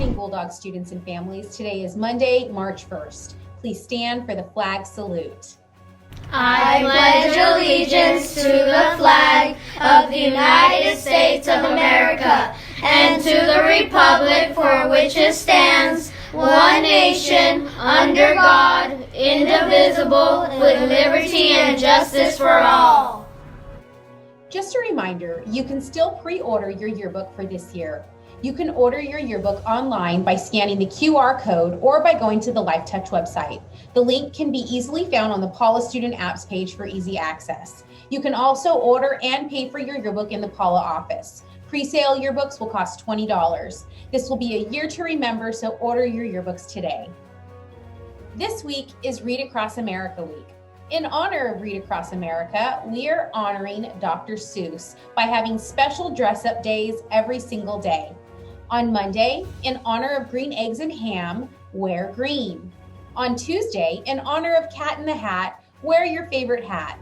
morning, Bulldog students and families. Today is Monday, March 1st. Please stand for the flag salute. I pledge allegiance to the flag of the United States of America and to the republic for which it stands, one nation, under God, indivisible, with liberty and justice for all. Just a reminder, you can still pre-order your yearbook for this year. You can order your yearbook online by scanning the QR code or by going to the LifeTouch website. The link can be easily found on the Palla Student Apps page for easy access. You can also order and pay for your yearbook in the Palla office. Pre-sale yearbooks will cost $20. This will be a year to remember, so order your yearbooks today. This week is Read Across America Week. In honor of Read Across America, we are honoring Dr. Seuss by having special dress-up days every single day. On Monday, in honor of green eggs and ham, wear green. On Tuesday, in honor of Cat in the Hat, wear your favorite hat.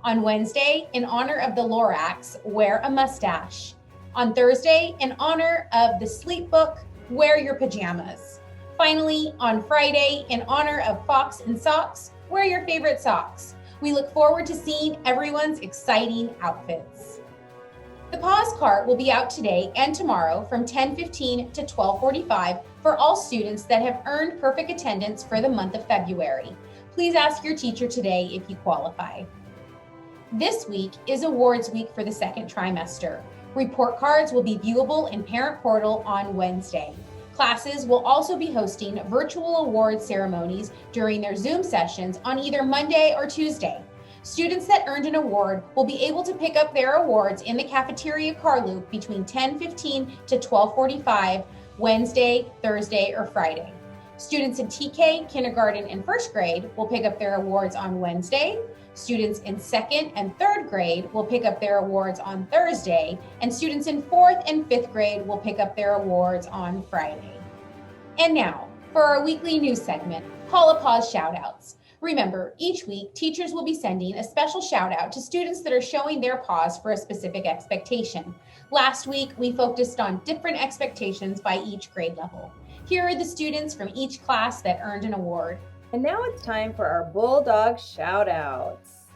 On Wednesday, in honor of the Lorax, wear a mustache. On Thursday, in honor of the Sleep Book, wear your pajamas. Finally, on Friday, in honor of Fox and Socks, wear your favorite socks. We look forward to seeing everyone's exciting outfits. The PAWS cart will be out today and tomorrow from 10:15 to 12:45 for all students that have earned perfect attendance for the month of February. Please ask your teacher today if you qualify. This week is awards week for the second trimester. Report cards will be viewable in Parent Portal on Wednesday. Classes will also be hosting virtual award ceremonies during their Zoom sessions on either Monday or Tuesday. Students that earned an award will be able to pick up their awards in the cafeteria car loop between 10:15 to 12:45 Wednesday, Thursday, or Friday. Students in TK, kindergarten, and first grade will pick up their awards on Wednesday. Students in second and third grade will pick up their awards on Thursday, and students in fourth and fifth grade will pick up their awards on Friday. And now, for our weekly news segment, Palla PAWS Shoutouts. Remember, each week, teachers will be sending a special shout out to students that are showing their PAWS for a specific expectation. Last week, we focused on different expectations by each grade level. Here are the students from each class that earned an award. And now it's time for our Bulldog Shoutouts.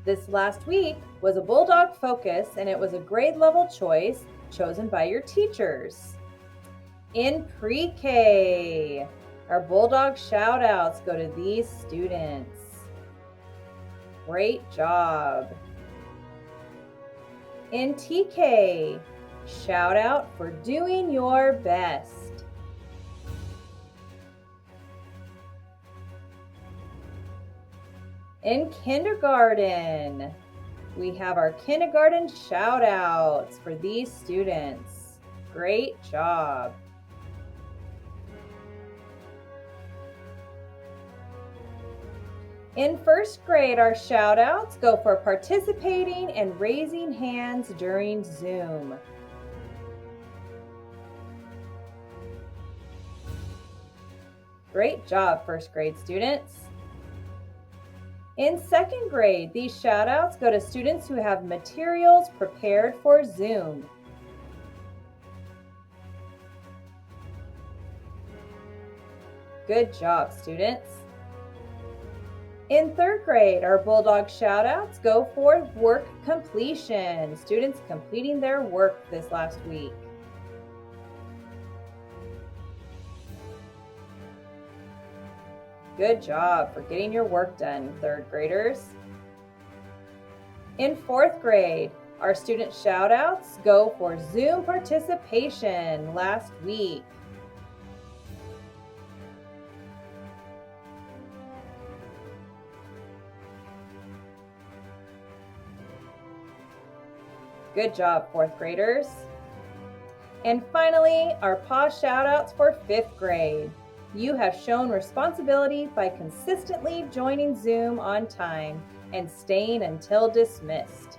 This last week was a Bulldog focus, and it was a grade level choice chosen by your teachers. In pre-K, our Bulldog Shoutouts go to these students. Great job. In TK, shout out for doing your best. In kindergarten, we have our kindergarten shout outs for these students. Great job. In first grade, our shout outs go for participating and raising hands during Zoom. Great job, first grade students. In second grade, these shout outs go to students who have materials prepared for Zoom. Good job, students. In third grade, our Bulldog shout-outs go for work completion. Students completing their work this last week. Good job for getting your work done, third graders. In fourth grade, our student shout-outs go for Zoom participation last week. Good job, fourth graders. And finally, our PAWS shoutouts for fifth grade. You have shown responsibility by consistently joining Zoom on time and staying until dismissed.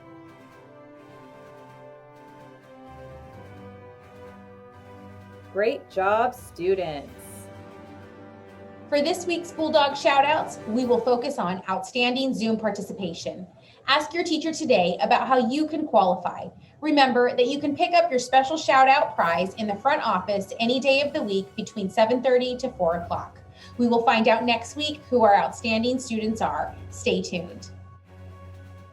Great job, students. For this week's Bulldog Shoutouts, we will focus on outstanding Zoom participation. Ask your teacher today about how you can qualify. Remember that you can pick up your special shout out prize in the front office any day of the week between 7:30 to 4 o'clock. We will find out next week who our outstanding students are. Stay tuned.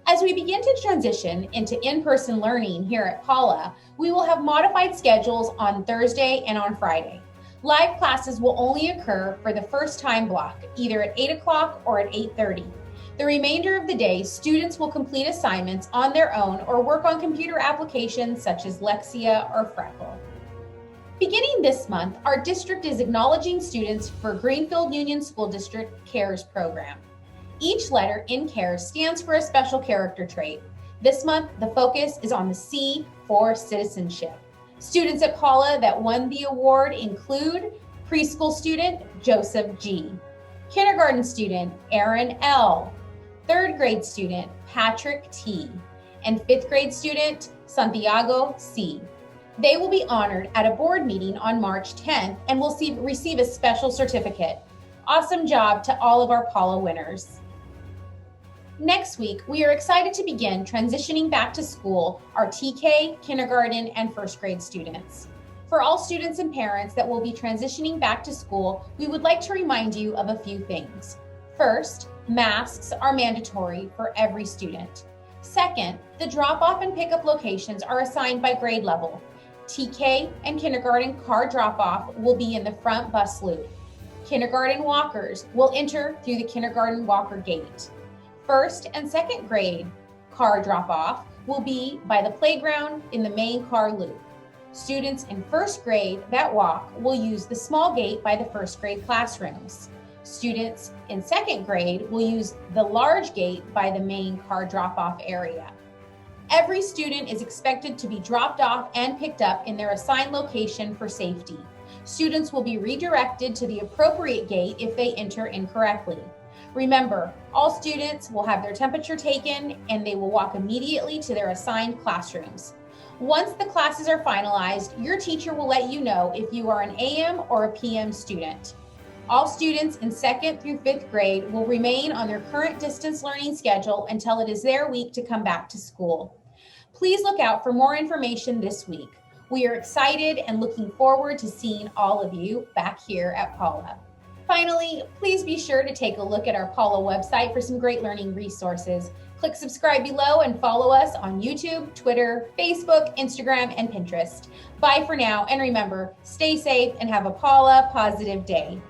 As we begin to transition into in-person learning here at Palla, we will have modified schedules on Thursday and on Friday. Live classes will only occur for the first time block, either at 8 o'clock or at 8:30. The remainder of the day, students will complete assignments on their own or work on computer applications such as Lexia or Freckle. Beginning this month, our district is acknowledging students for Greenfield Union School District CARES program. Each letter in CARES stands for a special character trait. This month, the focus is on the C for citizenship. Students at Palla that won the award include preschool student Joseph G., kindergarten student Aaron L., third grade student Patrick T., and fifth grade student Santiago C. They will be honored at a board meeting on March 10th and will receive a special certificate. Awesome job to all of our Palla winners. Next week, we are excited to begin transitioning back to school our TK, kindergarten, and first grade students. For all students and parents that will be transitioning back to school, we would like to remind you of a few things. First, masks are mandatory for every student. Second, the drop-off and pickup locations are assigned by grade level. TK and kindergarten car drop-off will be in the front bus loop. Kindergarten walkers will enter through the kindergarten walker gate. First and second grade car drop-off will be by the playground in the main car loop. Students in first grade that walk will use the small gate by the first grade classrooms. Students in second grade will use the large gate by the main car drop-off area. Every student is expected to be dropped off and picked up in their assigned location for safety. Students will be redirected to the appropriate gate if they enter incorrectly. Remember, all students will have their temperature taken and they will walk immediately to their assigned classrooms. Once the classes are finalized, your teacher will let you know if you are an AM or a PM student. All students in 2nd through 5th grade will remain on their current distance learning schedule until it is their week to come back to school. Please look out for more information this week. We are excited and looking forward to seeing all of you back here at Palla. Finally, please be sure to take a look at our Palla website for some great learning resources. Click subscribe below and follow us on YouTube, Twitter, Facebook, Instagram, and Pinterest. Bye for now, and remember, stay safe and have a Palla positive day.